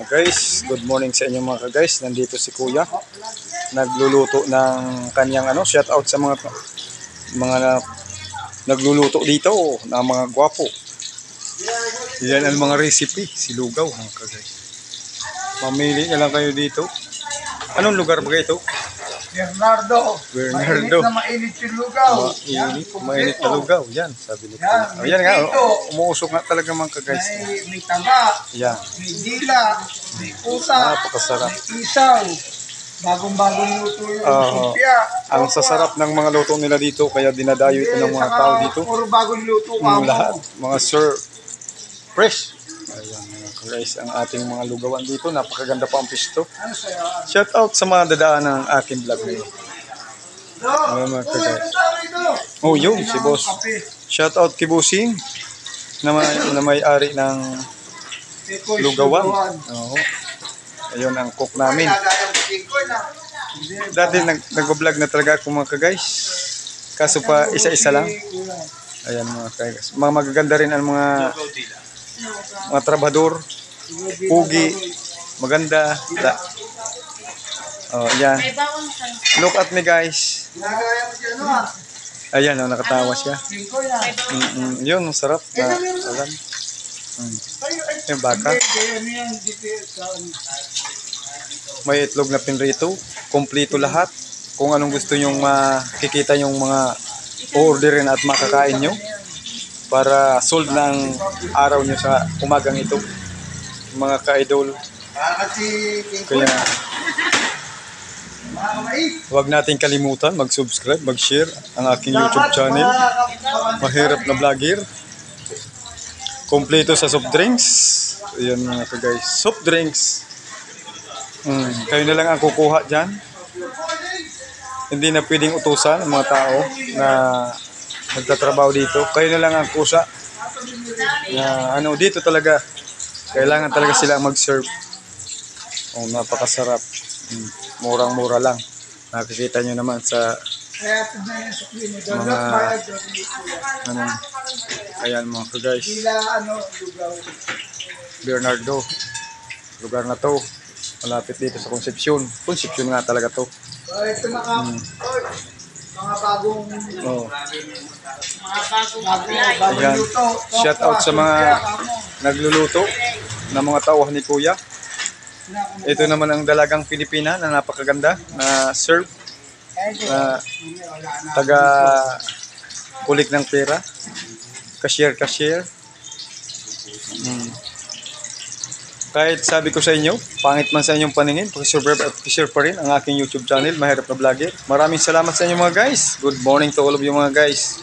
Guys, good morning sa inyo mga guys. Nandito si Kuya. Nagluluto ng kanyang shout out sa mga nagluluto dito na mga gwapo. Yan ang mga recipe, si lugaw mga guys. Mamili na lang kayo dito. Anong lugar ba ito? Bernardo. Mainit na mainit yung lugaw. Mainit na lugaw. Yan, sabi ni Kuya. Yan nga, umuusok nga talaga mga guys. May taba, yan. may dila, may pusa, napakasarap. may isaw. Bagong-bagong luto yung lumpia. Ang sasarap ng mga luto nila dito, kaya dinadayo ito ng mga tao dito. Puro bagong luto lahat, mga sir, fresh. Ayan mga guys, ang ating mga lugawan dito, napakaganda pa ang pisto. Shout out sa mga dadaan ng aking vlog ngayon. Mga guys. Oh, yun, si boss. Shout out kay Busing na may-ari ng lugawan. Oo. Ayun ang cook namin. Dati nag-vlog na talaga ako mga guys. Kaso pa isa-isa lang. Ayan mga guys. Mga magaganda rin ang mga trabador. Pugi. Maganda. Oh, ayan. Look at me guys. Ayan, nakatawa siya. Yun, sarap. Alam. Yung baka. May itlog na pinrito. Kompleto lahat. Kung anong gusto nyong makikita yung mga orderin at makakain nyo. Para sold ng araw nyo sa umagang ito. Mga ka-idol. Kaya huwag natin kalimutan mag-subscribe, mag-share ang aking YouTube channel. Mahirap na vlogger. Kompleto sa soft drinks. Ayan mga guys. Soft drinks. Kayo na lang ang kukuha dyan. Hindi na pwedeng utusan ang mga tao na nagtatrabaho dito. Kayo na lang ang kusa. Dito talaga. Kailangan talaga sila mag-serve. Napakasarap. Murang-mura lang. Nakikita nyo naman sa mga ayan mga guys. Bernardo. Lugar na to. Malapit dito sa Concepcion. Concepcion nga talaga to. Ito mga bagong luto. Shout out sa mga nagluluto na mga tauhan ni Kuya. Ito naman ang dalagang Pilipina na napakaganda na serve na taga kulik ng pera. Cashier. Kahit sabi ko sa inyo, pangit man sa inyong paningin, pag-subscribe at share pa rin ang aking YouTube channel, Mahirap na Vlogger. Maraming salamat sa inyo mga guys. Good morning to all of you mga guys.